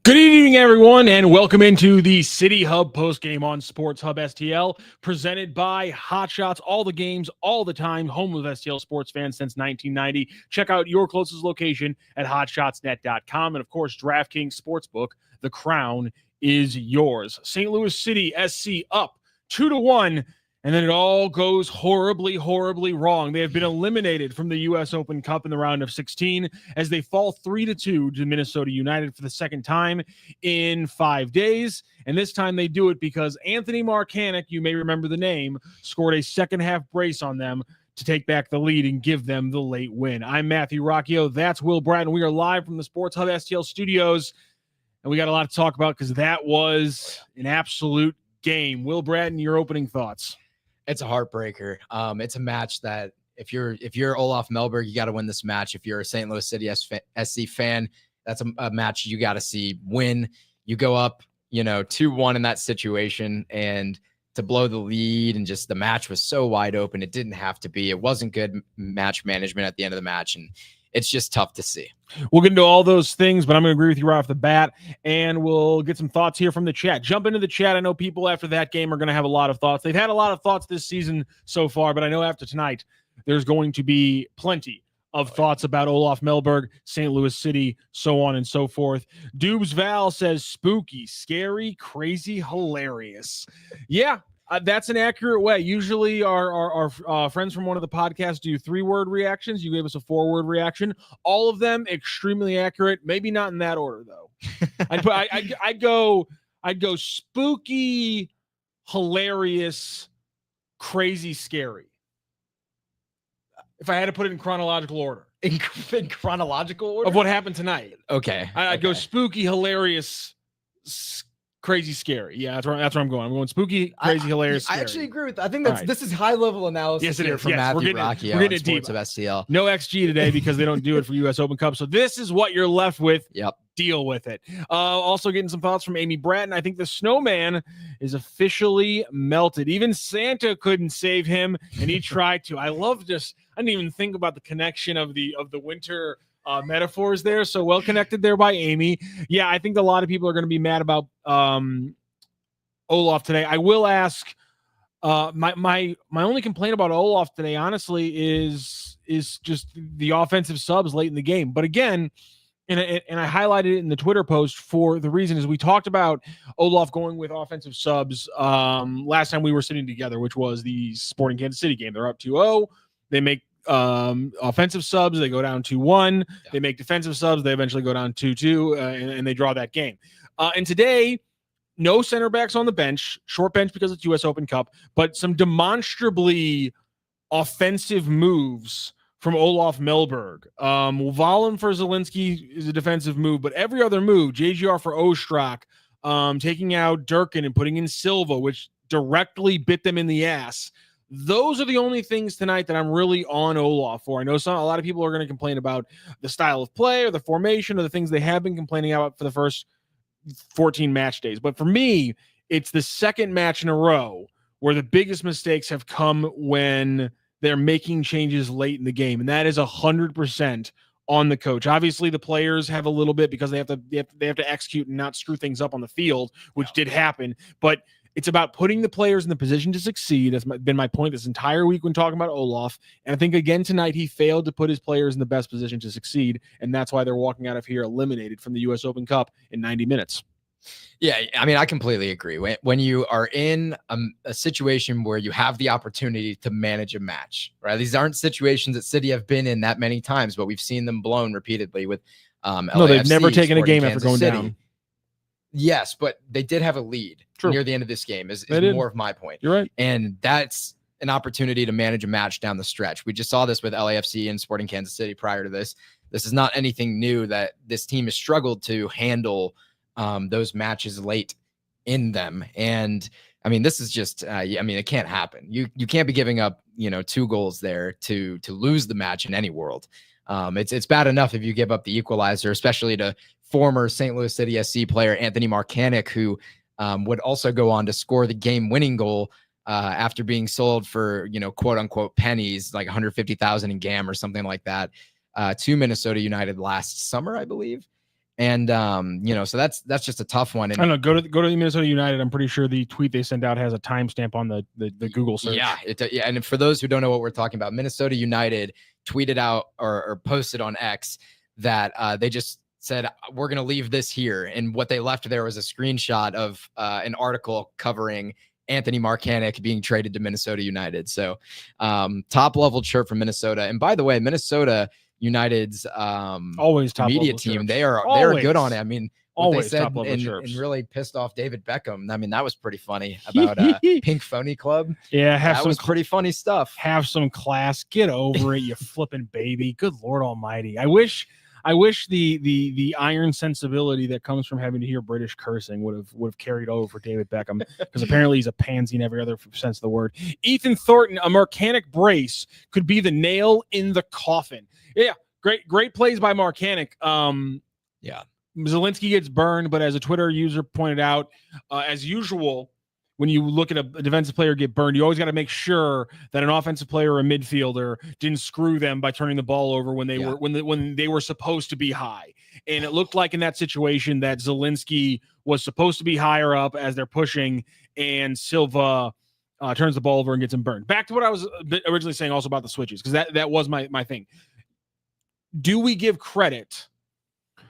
Good evening, everyone, and welcome into the City Hub postgame on Sports Hub STL, presented by Hot Shots. All the games, all the time, home of STL sports fans since 1990. Check out your closest location at hotshotsnet.com. And, of course, DraftKings Sportsbook, the crown is yours. St. Louis City SC up 2-1, and then it all goes horribly, horribly wrong. They have been eliminated from the U.S. Open Cup in the round of 16 as they fall 3-2 to Minnesota United for the second time in 5 days. And this time they do it because Anthony Marcanic, you may remember the name, scored a second-half brace on them to take back the lead and give them the late win. I'm Matthew Rocchio. That's Will Bratton. We are live from the Sports Hub STL studios, and we got a lot to talk about because that was an absolute game. Will Bratton, your opening thoughts? It's a heartbreaker. It's a match that if you're Olaf Melberg, you got to win this match. If you're a St. Louis City SC fan, that's a match you got to see win. You go up, 2-1 in that situation, and to blow the lead, and just the match was so wide open. It didn't have to be. It wasn't good match management at the end of the match, and it's just tough to see. We'll get into all those things, but I'm going to agree with you right off the bat, and we'll get some thoughts here from the chat. Jump into the chat. I know people after that game are going to have a lot of thoughts. They've had a lot of thoughts this season so far, but I know after tonight, there's going to be plenty of thoughts about Olaf Melberg, St. Louis City, so on and so forth. Dubes Val says spooky, scary, crazy, hilarious. Yeah. That's an accurate way. Usually our friends from one of the podcasts do 3-word reactions. You gave us a 4-word reaction. All of them extremely accurate. Maybe not in that order, though. I'd go spooky, hilarious, crazy, scary. If I had to put it in chronological order. In chronological order? Of what happened tonight. Okay. I'd go spooky, hilarious, crazy, scary. Yeah, that's where I'm going. I'm going spooky, crazy, hilarious, scary. I actually agree with that. I think this is high level analysis. Yes, it here is. from Matthew Rocchio. We're getting it deep. Of STL. No XG today because they don't do it for U.S. Open Cup. So this is what you're left with. Yep. Deal with it. Also getting some thoughts from Amy Bratton. I think the snowman is officially melted. Even Santa couldn't save him, and he tried to. I didn't even think about the connection of the winter metaphors there. So well connected there by Amy. Yeah, I think a lot of people are going to be mad about Olaf today. I will ask. My only complaint about Olaf today, honestly, is just the offensive subs late in the game. But again, and I highlighted it in the Twitter post for the reason is we talked about Olaf going with offensive subs last time we were sitting together, which was the Sporting Kansas City game. They're up 2-0. They make offensive subs. They go down 2-1. Yeah. They make defensive subs. They eventually go down 2-2, and they draw that game. And today, no center backs on the bench, short bench because it's U.S. Open Cup, but some demonstrably offensive moves from Olaf Melberg. Wallin for Zielinski is a defensive move, but every other move, JGR for Ostrak, taking out Durkin and putting in Silva, which directly bit them in the ass. Those are the only things tonight that I'm really on Olaf for. I know a lot of people are going to complain about the style of play or the formation or the things they have been complaining about for the first 14 match days. But for me, it's the second match in a row where the biggest mistakes have come when they're making changes late in the game. And that is 100% on the coach. Obviously, the players have a little bit because they have to execute and not screw things up on the field, which did happen. But it's about putting the players in the position to succeed. That's been my point this entire week when talking about Olaf. And I think, again, tonight he failed to put his players in the best position to succeed, and that's why they're walking out of here eliminated from the U.S. Open Cup in 90 minutes. Yeah, I mean, I completely agree. When you are in a situation where you have the opportunity to manage a match, right? These aren't situations that City have been in that many times, but we've seen them blown repeatedly with LAFC. No, they've never taken a game after going down. Yes, but they did have a lead near the end of this game is more of my point. You're right. And that's an opportunity to manage a match down the stretch. We just saw this with LAFC and Sporting Kansas City prior to this. This is not anything new that this team has struggled to handle those matches late in them. And I mean, this is just, it can't happen. You can't be giving up, 2 goals there to lose the match in any world. It's bad enough if you give up the equalizer, especially to former St. Louis City SC player Anthony Marcanic, who would also go on to score the game-winning goal after being sold for, quote unquote pennies, like 150,000 in GAM or something like that, to Minnesota United last summer, I believe. And so that's just a tough one. And I don't know. Go to the Minnesota United. I'm pretty sure the tweet they sent out has a timestamp on the Google search. Yeah, and for those who don't know what we're talking about, Minnesota United tweeted out or posted on X that they just said, we're going to leave this here. And what they left there was a screenshot of an article covering Anthony Marcanic being traded to Minnesota United. So top level chirp from Minnesota. And by the way, Minnesota United's always top media team, chirps. They're good on it. I mean, always they said and really pissed off David Beckham. I mean, that was pretty funny about Pink Phony Club. Yeah, that was pretty funny stuff. Have some class. Get over it, you flipping baby. Good Lord Almighty. I wish the iron sensibility that comes from having to hear British cursing would have carried over for David Beckham, because apparently he's a pansy in every other sense of the word. Ethan Thornton, a Marcanic brace could be the nail in the coffin. Yeah, great plays by Marcanic. Yeah. Zielinski gets burned, but as a Twitter user pointed out, as usual, when you look at a defensive player get burned, you always got to make sure that an offensive player or a midfielder didn't screw them by turning the ball over when they were when they were supposed to be high. And it looked like in that situation that Zielinski was supposed to be higher up as they're pushing, and Silva turns the ball over and gets him burned. Back to what I was originally saying also about the switches, because that was my thing. Do we give credit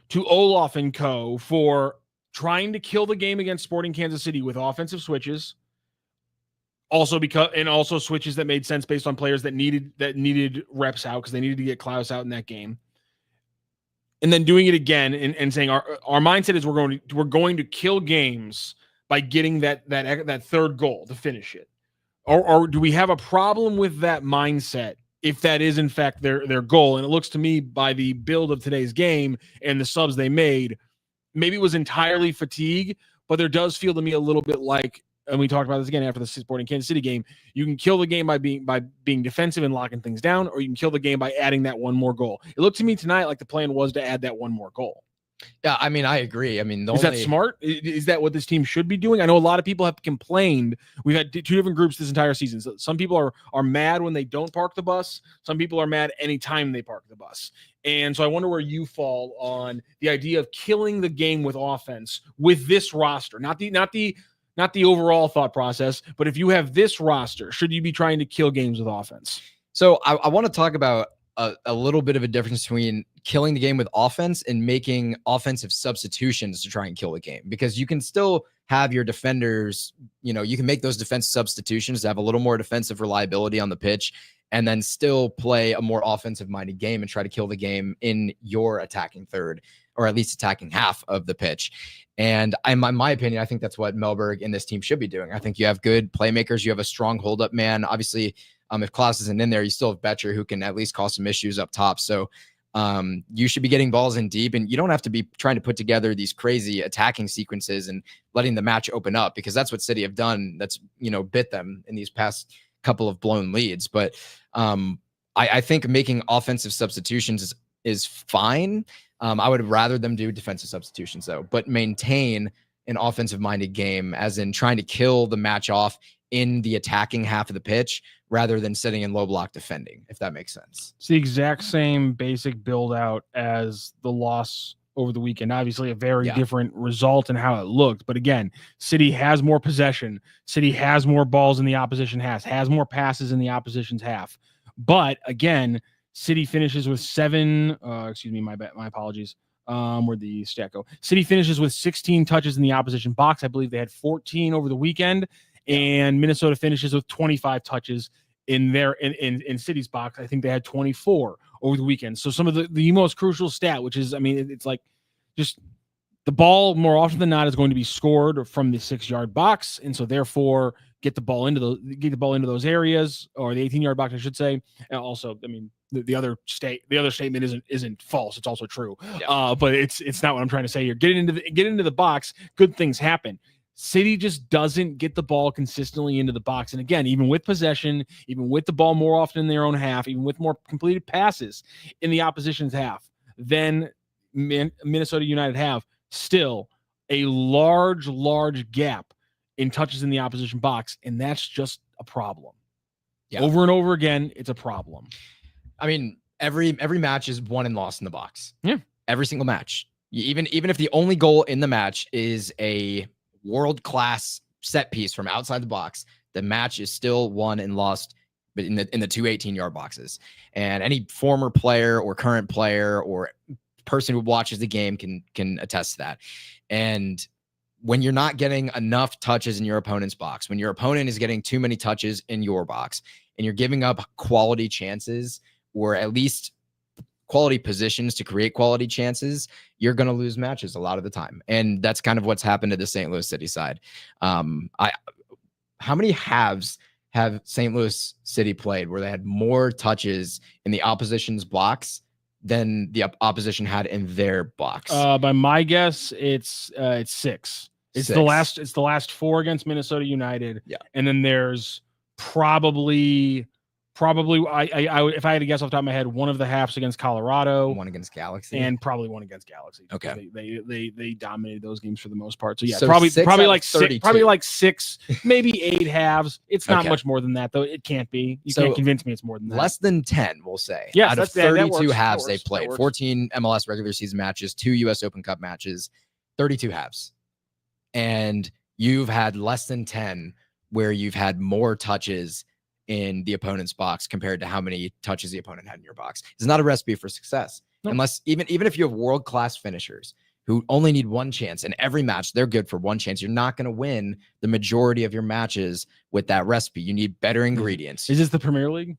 to Olaf and co. for trying to kill the game against Sporting Kansas City with offensive switches, also switches that made sense based on players that needed reps out because they needed to get Klaus out in that game, and then doing it again and saying our mindset is we're going to kill games by getting that third goal to finish it, or do we have a problem with that mindset if that is in fact their goal? And it looks to me by the build of today's game and the subs they made, maybe it was entirely fatigue, but there does feel to me a little bit like, and we talked about this again after the Sporting Kansas City game, you can kill the game by being defensive and locking things down, or you can kill the game by adding that one more goal. It looked to me tonight like the plan was to add that one more goal. Yeah, I mean, I agree. I mean, that smart? Is that what this team should be doing? I know a lot of people have complained. We've had two different groups this entire season. So some people are mad when they don't park the bus. Some people are mad anytime they park the bus. And so I wonder where you fall on the idea of killing the game with offense with this roster, not the overall thought process, but if you have this roster, should you be trying to kill games with offense? So I want to talk about a little bit of a difference between killing the game with offense and making offensive substitutions to try and kill the game, because you can still have your defenders, you can make those defensive substitutions to have a little more defensive reliability on the pitch, and then still play a more offensive minded game and try to kill the game in your attacking third, or at least attacking half of the pitch. And in my opinion, I think that's what Melberg and this team should be doing. I think you have good playmakers. You have a strong hold up man. Obviously, if Klaus isn't in there, you still have Betcher, who can at least cause some issues up top. So you should be getting balls in deep, and you don't have to be trying to put together these crazy attacking sequences and letting the match open up, because that's what City have done. That's, bit them in these past couple of blown leads. But I think making offensive substitutions is fine. I would rather them do defensive substitutions though, but maintain an offensive minded game, as in trying to kill the match off in the attacking half of the pitch rather than sitting in low block defending, if that makes sense. It's the exact same basic build out as the loss over the weekend. Obviously a very different result in how it looked. But again, City has more possession. City has more balls in the opposition has more passes in the opposition's half. But again, City finishes with my apologies. Where'd the stat go? City finishes with 16 touches in the opposition box. I believe they had 14 over the weekend. And Minnesota finishes with 25 touches in City's box. I think they had 24 over the weekend. So some of the most crucial stat, which is, it's like just the ball more often than not is going to be scored from the 6-yard box. And so therefore get the ball into those areas, or the 18-yard box, I should say. And also, the other statement isn't false. It's also true. Yeah. But it's not what I'm trying to say here. Get into the box. Good things happen. City just doesn't get the ball consistently into the box. And again, even with possession, even with the ball more often in their own half, even with more completed passes in the opposition's half than Minnesota United have, still a large gap in touches in the opposition box. And that's just a problem. Yeah. Over and over again, it's a problem. Every match is won and lost in the box. Yeah. Every single match. Even if the only goal in the match is a world-class set piece from outside the box, the match is still won and lost in the two 18-yard boxes. And any former player or current player or person who watches the game can attest to that. And when you're not getting enough touches in your opponent's box, when your opponent is getting too many touches in your box, and you're giving up quality chances, or at least quality positions to create quality chances, you're going to lose matches a lot of the time. And that's kind of what's happened to the St. Louis City side. How many halves have St. Louis City played where they had more touches in the opposition's box than the opposition had in their box? By my guess, it's 6. It's the last 4 against Minnesota United. Yeah. And then there's probably I if I had to guess off the top of my head, one of the halves against Colorado, one against Galaxy, and probably one against Galaxy. Okay. They dominated those games for the most part. So yeah, so probably like 32. probably like 6, maybe 8 halves. It's not Okay. much more than that though. It can't be. You So can't convince me it's more than that. Less than 10, we'll say. Yes, out of that 32 works. halves That they works. played, That works. 14 MLS regular season matches, 2 US Open Cup matches, 32 halves. And you've had less than 10 where you've had more touches in the opponent's box compared to how many touches the opponent had in your box. It's not a recipe for success. No. Unless even if you have world-class finishers who only need one chance in every match, they're good for one chance. You're not going to win the majority of your matches with that recipe. You need better ingredients. Is this the Premier League?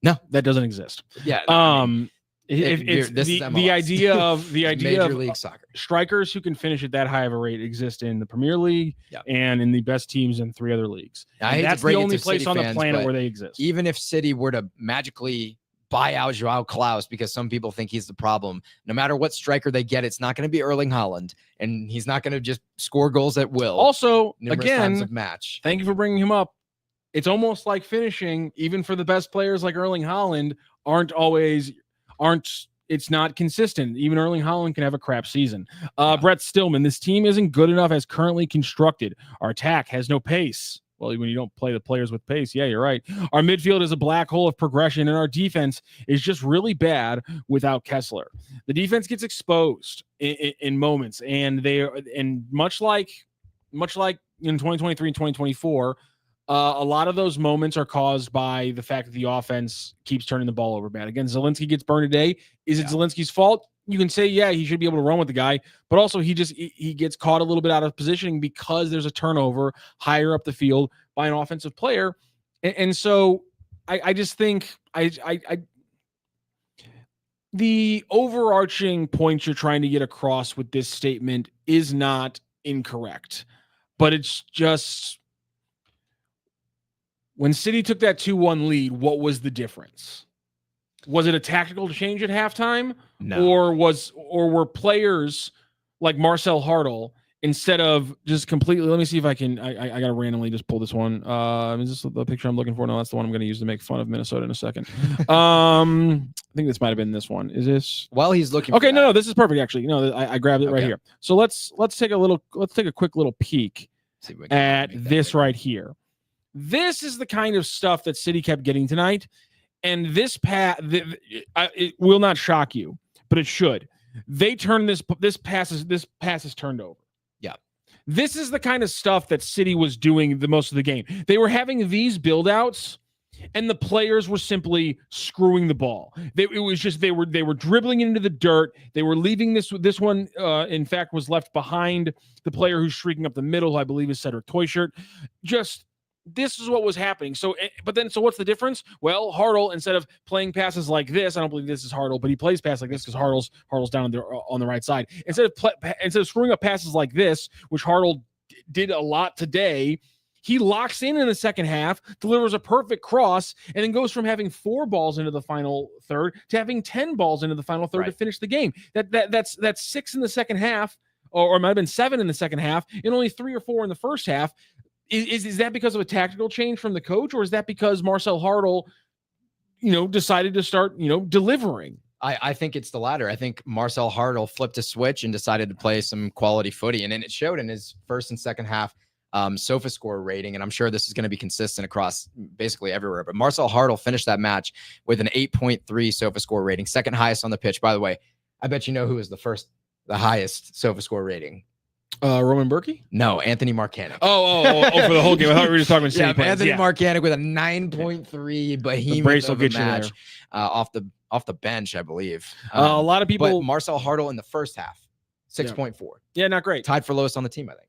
No, that doesn't exist. Yeah. I mean, If it's this is the MLS. idea of Major League Soccer. strikers who can finish at that high of a rate exist in the Premier League and in the best teams in 3 other leagues. I hate that's to break the it only to place City on the fans, planet but where they exist. Even if City were to magically buy out Joao Klaus because some people think he's the problem, no matter what striker they get, it's not going to be Erling Haaland, and he's not going to just score goals at will. Also, numerous times again, of match. thank you for bringing him up. It's almost like finishing, even for the best players like Erling Haaland, it's not consistent. Even Erling Haaland can have a crap season. Brett Stillman, this team isn't good enough as currently constructed. Our attack has no pace. Well, when you don't play the players with pace, yeah, you're right. Our midfield is a black hole of progression, and our defense is just really bad without Kessler. The defense gets exposed in moments, and much like in 2023 and 2024, a lot of those moments are caused by the fact that the offense keeps turning the ball over bad. Again, Zelensky gets burned today. Is it Zelensky's fault? You can say, yeah, he should be able to run with the guy, but also he gets caught a little bit out of positioning because there's a turnover higher up the field by an offensive player. And so I just think the overarching point you're trying to get across with this statement is not incorrect, but it's just, when City took that 2-1 lead, what was the difference? Was it a tactical change at halftime? No. Or were players like Marcel Hartl, instead of just completely, let me see if I can, I got to randomly just pull this one. Is this the picture I'm looking for? No, that's the one I'm going to use to make fun of Minnesota in a second. I think this might've been this one. Is this? While he's looking. Okay. No, this is perfect. Actually, I grabbed it right here. So let's take a quick little peak at this right here. This is the kind of stuff that City kept getting tonight. And this it will not shock you, but it should. They turn this pass is turned over. Yeah. This is the kind of stuff that City was doing the most of the game. They were having these build outs, and the players were simply screwing the ball. They were dribbling into the dirt. They were leaving this one, in fact, was left behind the player who's shrieking up the middle, who I believe is Cedric Toyshirt. This is what was happening. So what's the difference? Well, Hartl, instead of playing passes like this, I don't believe this is Hartl, but he plays passes like this because Hartl's down on the right side. Instead of screwing up passes like this, which Hartl did a lot today, he locks in the second half, delivers a perfect cross, and then goes from having 4 balls into the final third to having 10 balls into the final third to finish the game. That's 6 in the second half, or it might have been 7 in the second half, and only 3 or 4 in the first half. Is that because of a tactical change from the coach, or is that because Marcel Hartl, decided to start, delivering? I think it's the latter. I think Marcel Hartl flipped a switch and decided to play some quality footy, and it showed in his first and second half SofaScore rating, and I'm sure this is going to be consistent across basically everywhere. But Marcel Hartl finished that match with an 8.3 SofaScore rating, second highest on the pitch. By the way, I bet you know who was the first the highest SofaScore rating? Roman Berkey? No, Anthony Marcanic. Oh, for the whole game. I thought we were just talking about city plans. Anthony Marcanic with a 9.3 behemoth of a match off the bench, I believe. A lot of people. But Marcel Hartl in the first half, 6.4. Yeah, not great. Tied for lowest on the team, I think.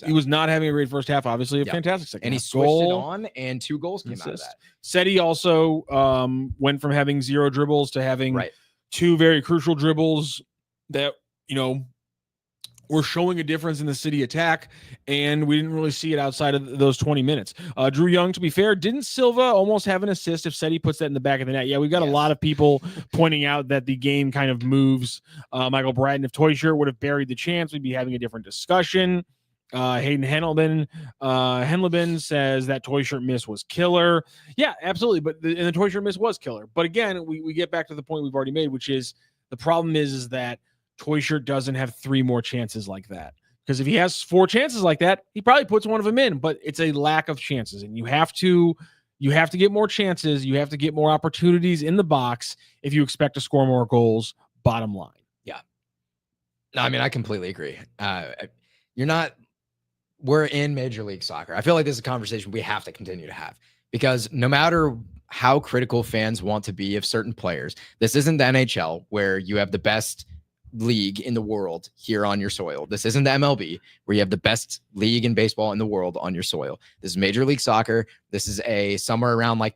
He was not having a great first half. Obviously, a fantastic second. And he switched it on, and 2 goals came out of that. Seti also went from having 0 dribbles to having 2 very crucial dribbles that were showing a difference in the City attack, and we didn't really see it outside of those 20 minutes. Drew Young, to be fair, didn't Silva almost have an assist if Seti puts that in the back of the net? Yeah, we've got a lot of people pointing out that the game kind of moves. Michael Bratton, if Toyshirt would have buried the chance, we'd be having a different discussion. Hayden Henleben says that Toyshirt miss was killer. Yeah, absolutely. But the Toyshirt miss was killer. But again, we get back to the point we've already made, which is the problem is that Toyshirt doesn't have 3 more chances like that. Because if he has 4 chances like that, he probably puts one of them in, but it's a lack of chances. And you have to get more chances. You have to get more opportunities in the box if you expect to score more goals, bottom line. Yeah. No, I mean, I completely agree. We're in Major League Soccer. I feel like this is a conversation we have to continue to have, because no matter how critical fans want to be of certain players, this isn't the NHL where you have the best league in the world here on your soil. This isn't the MLB where you have the best league in baseball in the world on your soil. This is Major League Soccer. This is somewhere around, like,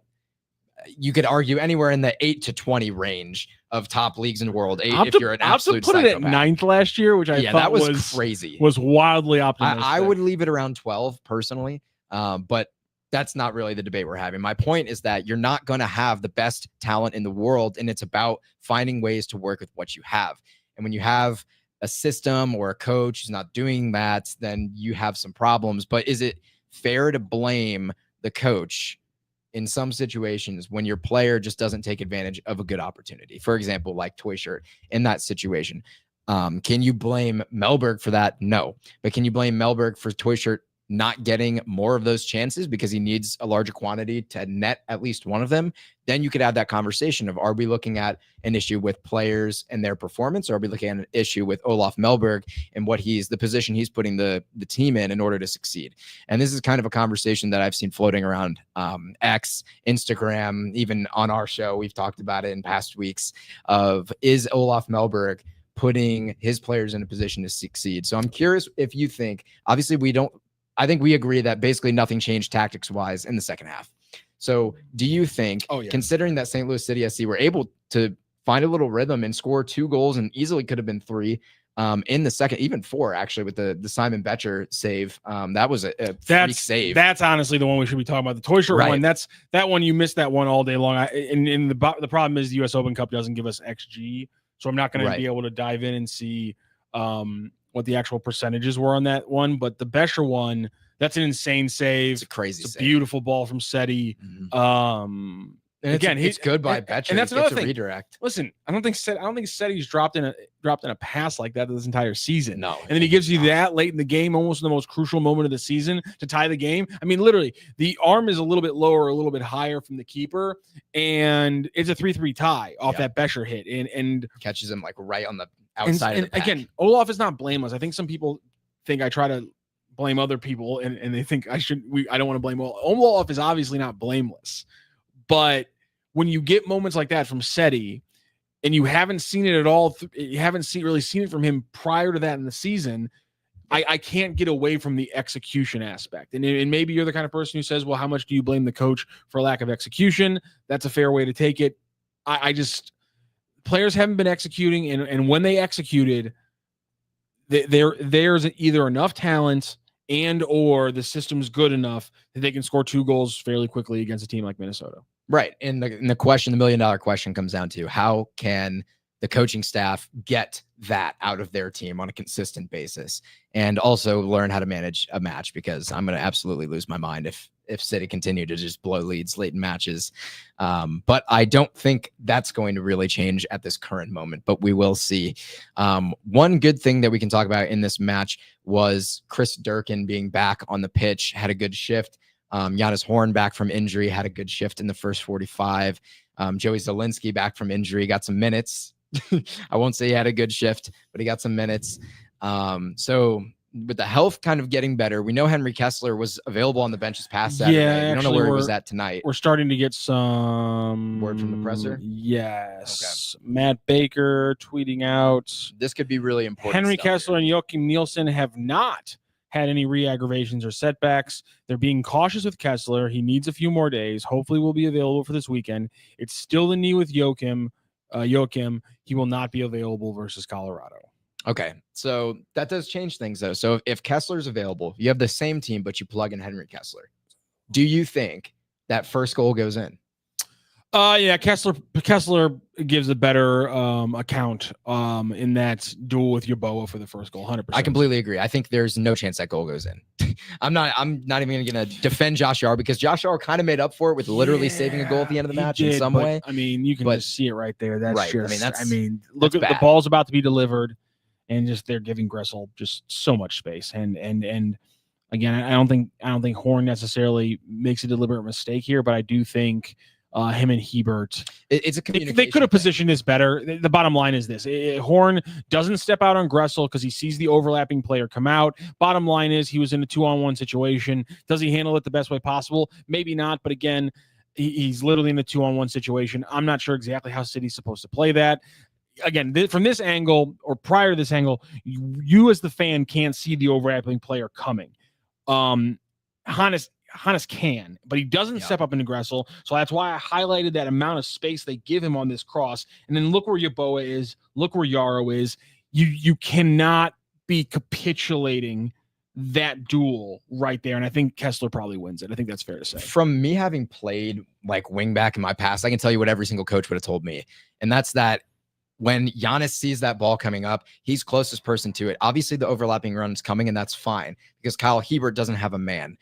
you could argue anywhere in the 8 to 20 range of top leagues in the world. If you're an absolute put it at 9th last year, which I thought that was crazy. Was wildly optimistic. I would leave it around 12 personally, but that's not really the debate we're having. My point is that you're not going to have the best talent in the world, and it's about finding ways to work with what you have. And when you have a system or a coach who's not doing that, then you have some problems. But is it fair to blame the coach in some situations when your player just doesn't take advantage of a good opportunity? For example, like Toyshirt in that situation. Can you blame Mellberg for that? No. But can you blame Mellberg for Toyshirt not getting more of those chances because he needs a larger quantity to net at least one of them? Then you could have that conversation of, are we looking at an issue with players and their performance, or are we looking at an issue with Olaf Mellberg and what the position he's putting the team in order to succeed? And this is kind of a conversation that I've seen floating around X, Instagram, even on our show. We've talked about it in past weeks of, is Olaf Mellberg putting his players in a position to succeed? So I'm curious if you think, obviously I think we agree that basically nothing changed tactics-wise in the second half. So do you think, considering that St. Louis City SC were able to find a little rhythm and score 2 goals, and easily could have been 3 in the second, even 4 actually, with the Simon Betcher save, that was a freak save. That's honestly the one we should be talking about. The Toyshirt one, that one, you missed that one all day long. And the problem is the U.S. Open Cup doesn't give us XG, so I'm not going to be able to dive in and see what the actual percentages were on that one. But the Bescher one, that's an insane save. It's a crazy save. Save. Beautiful ball from Seti. And again, it's good by Betcher. And that's another thing. Redirect. Listen, I don't think Seti's dropped in a pass like that this entire season. No. And then he gives you that late in the game, almost in the most crucial moment of the season, to tie the game. I mean, literally, the arm is a little bit lower, a little bit higher from the keeper, and it's a 3-3 tie off that Bescher hit, and catches him like right on the outside of the pack. Again, Olaf is not blameless. I think some people think I try to blame other people, and they think I don't want to blame Olaf. Olaf is obviously not blameless, but when you get moments like that from Seti, and you haven't seen it at all, you haven't really seen it from him prior to that in the season, I can't get away from the execution aspect. And maybe you're the kind of person who says, well, how much do you blame the coach for lack of execution? That's a fair way to take it. Players haven't been executing, and when they executed, there's either enough talent and or the system's good enough that they can score 2 goals fairly quickly against a team like Minnesota. Right. And the question, the $1 million question, comes down to, how can the coaching staff get that out of their team on a consistent basis, and also learn how to manage a match? Because I'm going to absolutely lose my mind if City continue to just blow leads late in matches. But I don't think that's going to really change at this current moment, but we will see. One good thing that we can talk about in this match was Chris Durkin being back on the pitch, had a good shift. Giannis Horn back from injury, had a good shift in the first 45. Joey Zielinski back from injury, got some minutes, I won't say he had a good shift, but he got some minutes. So with the health kind of getting better, we know Henry Kessler was available on the bench this past Saturday. Yeah, we don't know where he was at tonight. We're starting to get some word from the presser. Yes. Okay. Matt Baker tweeting out. This could be really important. Henry Kessler and Joachim Nielsen have not had any re-aggravations or setbacks. They're being cautious with Kessler. He needs a few more days. Hopefully will be available for this weekend. It's still the knee with Joachim. He will not be available versus Colorado. Okay, so that does change things, though. So if Kessler's available, you have the same team, but you plug in Henry Kessler. Do you think that first goal goes in? Yeah, Kessler gives a better account in that duel with Yeboah for the first goal. 100%. I completely agree. I think there's no chance that goal goes in. I'm not even going to defend Josh Yar because Josh Yar kind of made up for it with literally saving a goal at the end of the match in some way. I mean, you can just see it right there. That's right. Just, look at the ball's about to be delivered, and just they're giving Gressel just so much space. And again, I don't think Horn necessarily makes a deliberate mistake here, but I do think him and Hebert, it's a communication. They could have positioned this better. The bottom line is this: Horn doesn't step out on Gressel because he sees the overlapping player come out. Bottom line is he was in a 2-on-1 situation. Does he handle it the best way possible? Maybe not, but again, he's literally in a 2-on-1 situation. I'm not sure exactly how City's supposed to play that. Again, from this angle or prior to this angle, you as the fan can't see the overlapping player coming. Hannes can, but he doesn't step up into Gressel. So that's why I highlighted that amount of space they give him on this cross. And then look where Yeboah is. Look where Yaro is. You cannot be capitulating that duel right there. And I think Kessler probably wins it. I think that's fair to say. From me having played like wingback in my past, I can tell you what every single coach would have told me. And that's that when Giannis sees that ball coming up, he's closest person to it. Obviously, the overlapping run's coming, and that's fine because Kyle Hebert doesn't have a man.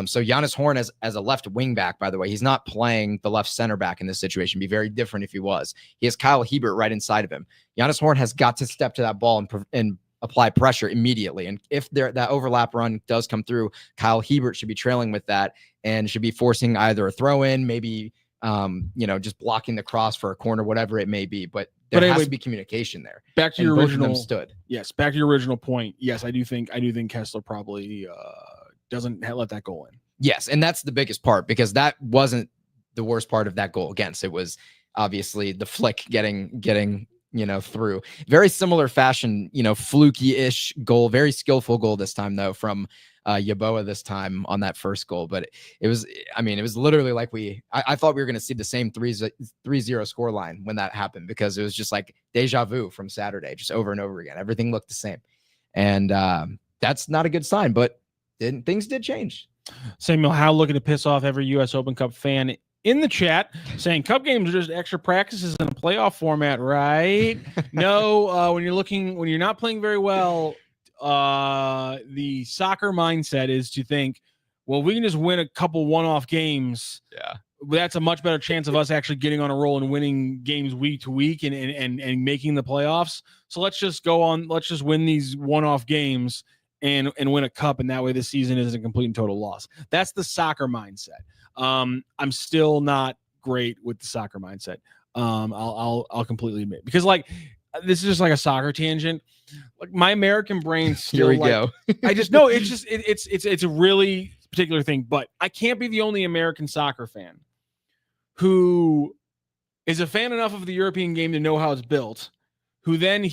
So Giannis Horn as a left wing back, by the way, he's not playing the left center back in this situation. It'd be very different if he was. He has Kyle Hebert right inside of him. Giannis Horn has got to step to that ball and apply pressure immediately. And if that overlap run does come through, Kyle Hebert should be trailing with that and should be forcing either a throw in, maybe just blocking the cross for a corner, whatever it may be. But there has to be communication there. Back to your original back to your original point. Yes, I do think Kessler probably doesn't let that goal in. Yes, and that's the biggest part because that wasn't the worst part of that goal against. It was obviously the flick getting through. Very similar fashion, fluky-ish goal, very skillful goal this time though from Yeboah this time on that first goal. But it was literally like I thought we were going to see the same 3-0 score line when that happened because it was just like deja vu from Saturday, just over and over again. Everything looked the same. And that's not a good sign, but things did change. Samuel Howe looking to piss off every U.S. Open Cup fan in the chat saying cup games are just extra practices in a playoff format, right? No, when you're not playing very well, the soccer mindset is to think, well, we can just win a couple one-off games. Yeah. That's a much better chance of us actually getting on a roll and winning games week to week and making the playoffs. So let's just win these one-off games and win a cup, and that way this season isn't a complete and total loss. That's the soccer mindset. I'm still not great with the soccer mindset. I'll completely admit, because like this is just like a soccer tangent. Like my American brain still here we go. I just know it's a really particular thing, but I can't be the only American soccer fan who is a fan enough of the European game to know how it's built, who then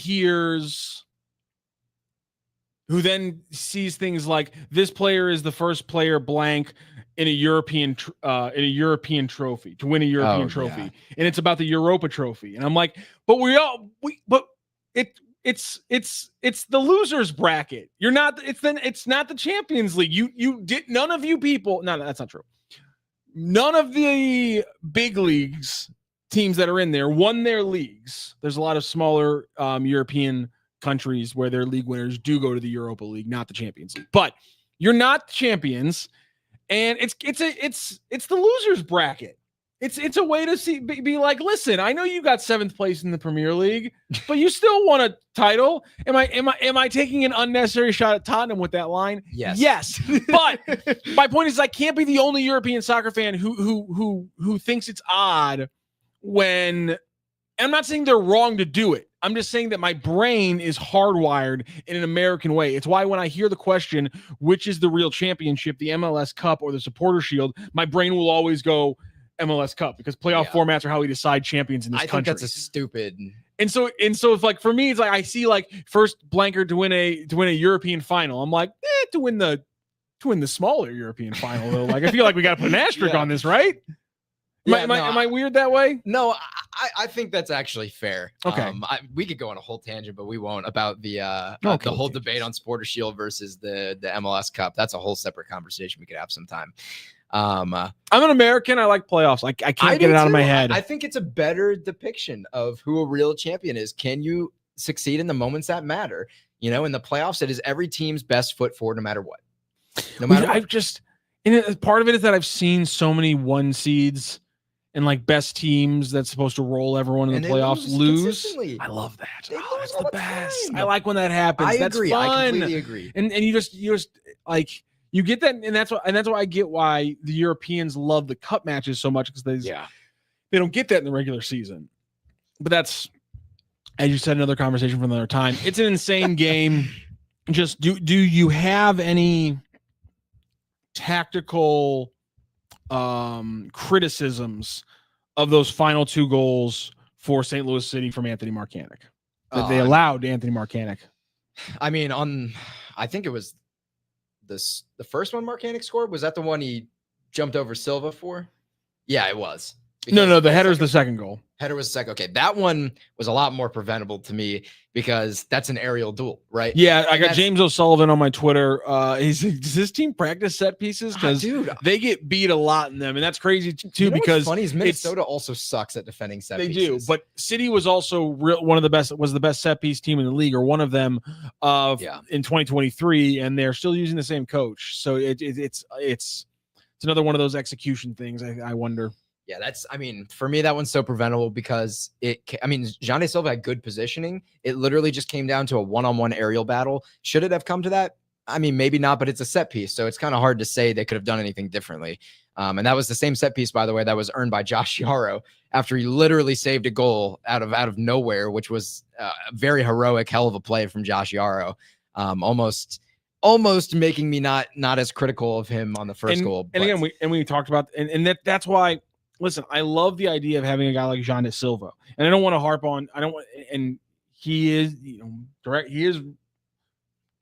sees things like this player is the first player blank in a European trophy to win a European trophy. Yeah. And it's about the Europa trophy. And I'm like, but it's the losers bracket. It's not the Champions League. None of you people. No, that's not true. None of the big leagues teams that are in there won their leagues. There's a lot of smaller European countries where their league winners do go to the Europa League, not the Champions League. But you're not the champions, and it's the losers bracket. It's a way to be like, listen, I know you got 7th place in the Premier League, but you still won a title. Am I taking an unnecessary shot at Tottenham with that line? Yes. But my point is, I can't be the only European soccer fan who thinks it's odd when I'm not saying they're wrong to do it. I'm just saying that my brain is hardwired in an American way. It's why when I hear the question, which is the real championship, the MLS Cup or the Supporter Shield, my brain will always go MLS Cup, because playoff formats are how we decide champions in this country. I think that's a stupid. And so if like for me, it's like I see like first blanker to win a European final. I'm like, to win the smaller European final though. Like I feel like we got to put an asterisk on this, right? Am I weird that way? No, I think that's actually fair. Okay. We could go on a whole tangent, but we won't, about the whole debate on Supporter Shield versus the MLS Cup. That's a whole separate conversation we could have sometime. I'm an American. I like playoffs. I can't get it out of my head. I think it's a better depiction of who a real champion is. Can you succeed in the moments that matter? You know, in the playoffs, it is every team's best foot forward, no matter what. No matter what. And part of it is that I've seen so many 1 seeds and like best teams that's supposed to roll everyone in the playoffs lose. I love that. That's the best. I like when that happens. That's agree. Fun. I completely agree. And you just like you get that, and that's why I get why the Europeans love the cup matches so much, because they don't get that in the regular season. But that's, as you said, another conversation for another time. It's an insane game. Just do you have any tactical criticisms of those final 2 goals for St. Louis City from Anthony Marcanic that they allowed Anthony Marcanic? I mean, I think it was the first one Marcanic scored. Was that the one he jumped over Silva for? Yeah, it was. No, the header's the second goal. Header was second. Okay, that one was a lot more preventable to me, because that's an aerial duel, right? Yeah, I got James O'Sullivan on my Twitter. He's like, does this team practice set pieces? Because they get beat a lot in them, and that's crazy too. Because what's funny is Minnesota also sucks at defending set pieces. They do, but City was also the best set piece team in the league, or one of them, in 2023, and they're still using the same coach. So it's another one of those execution things. I wonder. Yeah, for me, that one's so preventable because Jean Silva had good positioning. It literally just came down to a one-on-one aerial battle. Should it have come to that? I mean, maybe not, but it's a set piece, so it's kind of hard to say they could have done anything differently. And that was the same set piece, by the way, that was earned by Josh Yarrow after he literally saved a goal out of nowhere, which was a very heroic, hell of a play from Josh Yarrow. Almost making me not as critical of him on the first goal. And again, we talked about, and that's why. Listen, I love the idea of having a guy like Jean Silva, and I don't want to harp on. And he is, direct. He is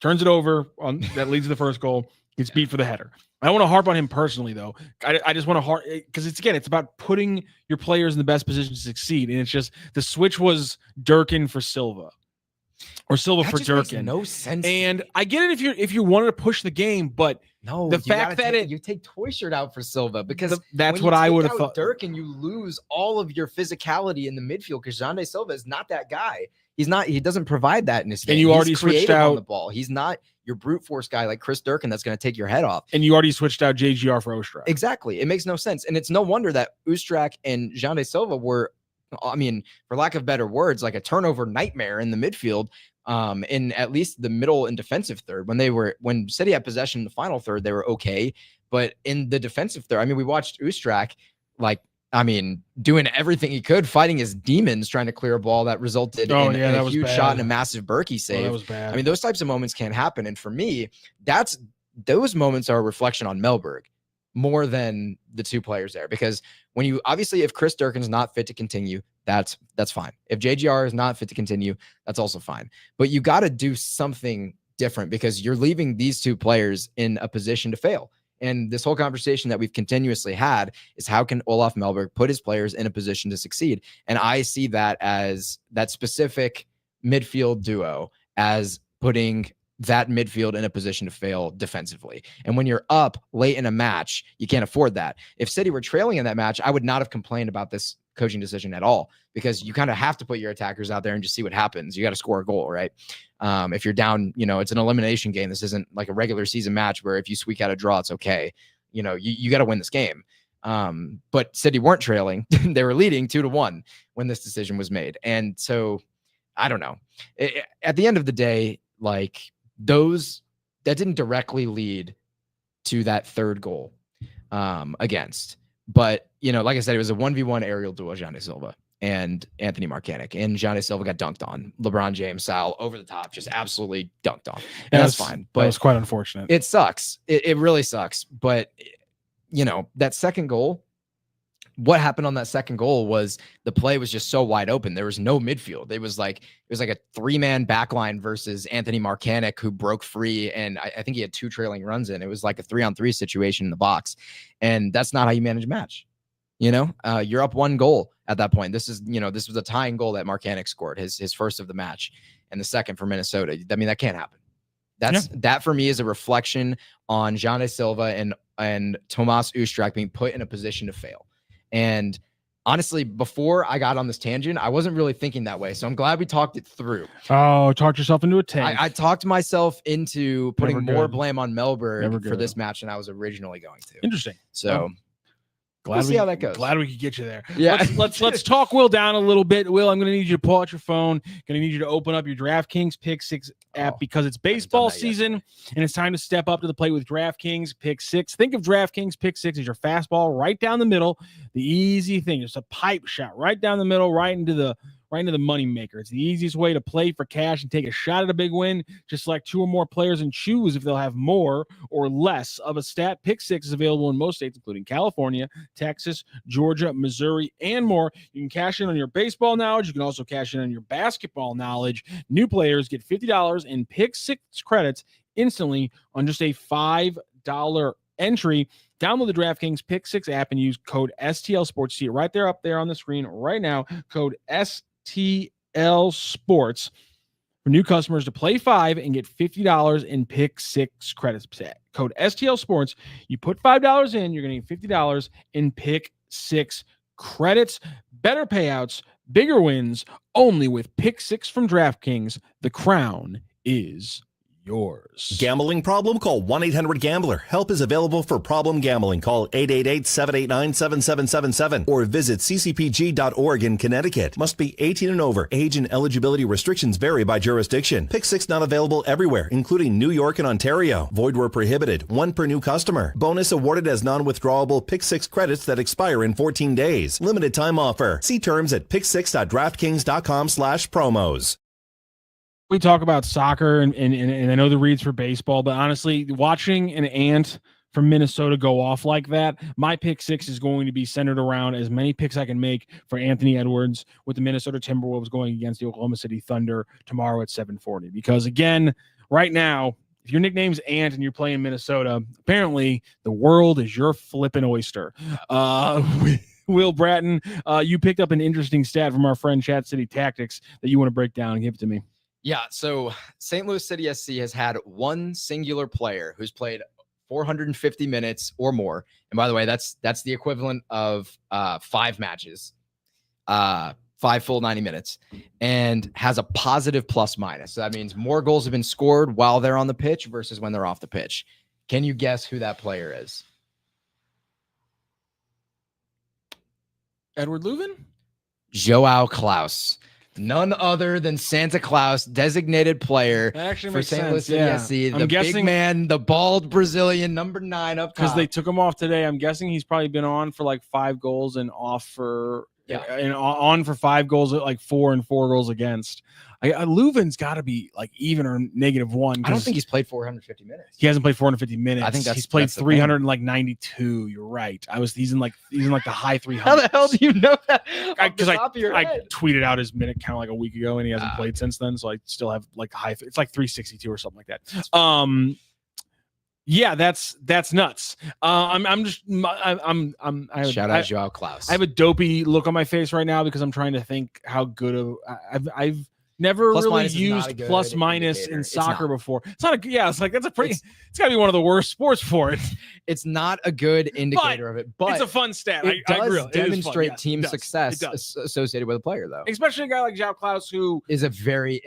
turns it over on that leads to the first goal. Gets beat for the header. I don't want to harp on him personally, though. I just want to harp because it's about putting your players in the best position to succeed, and it's just the switch was Durkin for Silva, or Silva for Durkin. No sense. And I get it if you wanted to push the game, but. No, the fact that you take Toyshirt out for Silva, because that's what I would have thought. Dirk, and you lose all of your physicality in the midfield, because Jean Silva is not that guy. He's not. He doesn't provide that in his game. And you already switched out on the ball. He's not your brute force guy like Chris Durkin that's going to take your head off. And you already switched out JGR for Ostrak. Exactly. It makes no sense, and it's no wonder that Ostrak and Jean Silva were, for lack of better words, like a turnover nightmare in the midfield. In at least the middle and defensive third, when City had possession in the final third, they were okay. But in the defensive third, we watched Ostrak, doing everything he could, fighting his demons, trying to clear a ball that resulted in a huge shot and a massive Berkey save. That was bad. Those types of moments can't happen. And for me, those moments are a reflection on Melberg more than the 2 players there, because if Chris Durkin's not fit to continue, that's fine. If JGR is not fit to continue, that's also fine. But you got to do something different, because you're leaving these 2 players in a position to fail. And this whole conversation that we've continuously had is, how can Olaf Melberg put his players in a position to succeed? And I see that as that specific midfield duo as putting that midfield in a position to fail defensively. And when you're up late in a match, you can't afford that. If City were trailing in that match, I would not have complained about this coaching decision at all, because you kind of have to put your attackers out there and just see what happens. You got to score a goal, right? If you're down, it's an elimination game. This isn't like a regular season match where if you squeak out a draw, it's okay. You got to win this game. But City weren't trailing. They were leading 2-1 when this decision was made. And so I don't know. At the end of the day, that didn't directly lead to that third goal against. But, like I said, it was a 1v1 aerial duel, Jean Silva. and Anthony Marcanic. And Johnny Silva got dunked on. LeBron James style, over the top, just absolutely dunked on. And that's fine. But that was quite unfortunate. It sucks. It really sucks. But, that second goal, what happened on that second goal was the play was just so wide open. There was no midfield. It was like a 3-man backline versus Anthony Marcanic, who broke free. And I think he had 2 trailing runs in. It was like a 3-on-3 situation in the box. And that's not how you manage a match. You're up 1 goal at that point. This was a tying goal that Marcanic scored, his first of the match, and the second for Minnesota. I mean, that can't happen. That for me is a reflection on Johnny Silva and Tomas Ustrak being put in a position to fail. And honestly, before I got on this tangent, I wasn't really thinking that way. So I'm glad we talked it through. Oh, talked yourself into a tank. I talked myself into putting more blame on Melbourne for this match than I was originally going to. Interesting. So we'll see how that goes. Glad we could get you there. Yeah. Let's talk Will down a little bit. Will, I'm going to need you to pull out your phone. Going to need you to open up your DraftKings Pick 6 app because it's baseball season and it's time to step up to the plate with DraftKings Pick 6. Think of DraftKings Pick 6 as your fastball right down the middle. The easy thing, just a pipe shot right down the middle, right into the money maker. It's the easiest way to play for cash and take a shot at a big win. Just select 2 or more players and choose if they'll have more or less of a stat. Pick 6 is available in most states, including California, Texas, Georgia, Missouri, and more. You can cash in on your baseball knowledge. You can also cash in on your basketball knowledge. New players get $50 in Pick 6 credits instantly on just a $5 entry. Download the DraftKings Pick 6 app and use code STL Sports. See it right there up there on the screen right now. Code STL Sports for new customers to play 5 and get $50 in Pick 6 credits. Code STL Sports. You put $5 in, you're going to get $50 in Pick 6 credits. Better payouts, bigger wins, only with Pick 6 from DraftKings. The crown is yours. Gambling problem? Call 1-800-GAMBLER. Help is available for problem gambling. Call 888-789-7777 or visit ccpg.org in Connecticut. Must be 18 and over. Age and eligibility restrictions vary by jurisdiction. Pick 6 not available everywhere, including New York and Ontario. Void where prohibited. 1 per new customer. Bonus awarded as non-withdrawable Pick 6 credits that expire in 14 days. Limited time offer. See terms at pick6.draftkings.com/promos. We talk about soccer and I know the reads for baseball, but honestly, watching an Ant from Minnesota go off like that, my Pick 6 is going to be centered around as many picks I can make for Anthony Edwards with the Minnesota Timberwolves going against the Oklahoma City Thunder tomorrow at 7:40. Because again, right now, if your nickname's Ant and you're playing Minnesota, apparently the world is your flippin' oyster. Will Bratton, you picked up an interesting stat from our friend Chat City Tactics that you want to break down and give it to me. Yeah, so St. Louis City SC has had 1 singular player who's played 450 minutes or more. And by the way, that's the equivalent of 5 matches, 5 full 90 minutes, and has a positive plus minus. So that means more goals have been scored while they're on the pitch versus when they're off the pitch. Can you guess who that player is? Edward Leuven? Joao Klaus. None other than Santa Claus, designated player for St. Louis City SC. The big man, the bald Brazilian, number 9 up top. Because they took him off today. I'm guessing he's probably been on for like 5 goals and off for on for 5 goals, like 4 and 4 goals against. Leuven's got to be like even or -1. I don't think he's played 450 minutes. He hasn't played 450 minutes. I think he's played 392. You're right. He's in like the high 300s. How the hell do you know that? Because I tweeted out his minute count like a week ago, and he hasn't played since then. So I still have like high. It's like 362 or something like that. Yeah, that's nuts. Shout out Joao Klaus. I have a dopey look on my face right now because I'm trying to think how good of I've never really used plus minus in soccer before. It's not it's like that's a pretty it's gotta be one of the worst sports for it. It's not a good indicator of it, but it's a fun stat. It does demonstrate team success associated with a player, though. Especially a guy like Joao Klaus, who is a very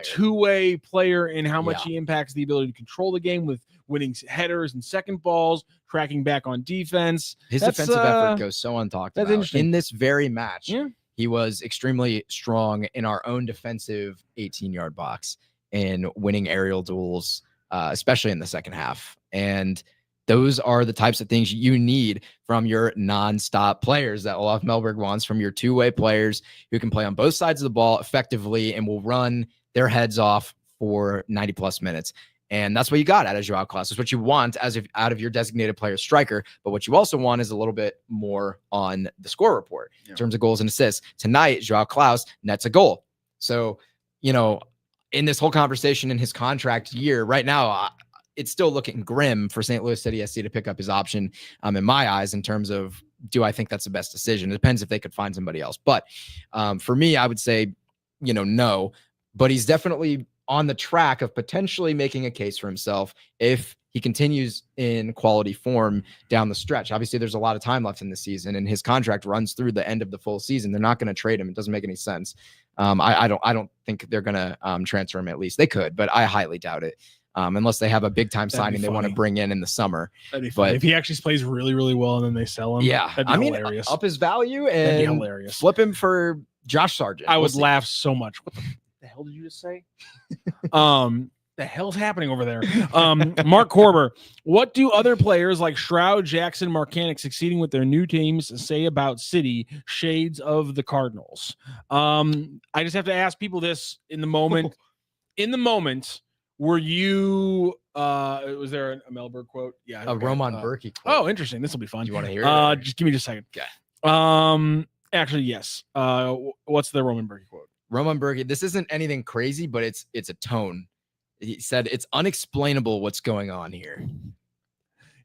two-way player in how much he impacts the ability to control the game with winning headers and second balls, tracking back on defense. His defensive effort goes so untalked about. In this very match. Yeah. He was extremely strong in our own defensive 18-yard box in winning aerial duels, especially in the second half. And those are the types of things you need from your nonstop players that Olaf Melberg wants, from your two-way players who can play on both sides of the ball effectively and will run their heads off for 90 plus minutes. And that's what you got out of Joao Klaus. It's what you want out of your designated player striker. But what you also want is a little bit more on the score report in terms of goals and assists. Tonight, Joao Klaus nets a goal. So, in this whole conversation in his contract year right now, it's still looking grim for St. Louis City SC to pick up his option in my eyes in terms of, do I think that's the best decision? It depends if they could find somebody else. But for me, I would say, no. But he's definitely on the track of potentially making a case for himself if he continues in quality form down the stretch. Obviously, there's a lot of time left in the season, and his contract runs through the end of the full season. They're not going to trade him. It doesn't make any sense. I don't think they're going to transfer him. At least they could, but I highly doubt it. Unless they have a big time signing they want to bring in the summer. That'd be funny. If he actually plays really, really well and then they sell him, that'd be hilarious. Up his value and flip him for Josh Sargent. I would laugh so much. What the hell did you just say? The hell's happening over there? Mark Korber, what do other players like Stroud, Jackson, Marcanic succeeding with their new teams say about City, shades of the Cardinals? I just have to ask people this in the moment. Were you was there a Melberg quote? Yeah, a Roman Berkey quote. Oh, interesting. This will be fun. Do you want to hear it? Just give me just a second. Okay. Actually, yes. What's the Roman Berkey quote? Roman Berkey. This isn't anything crazy, but it's a tone. He said it's unexplainable what's going on here.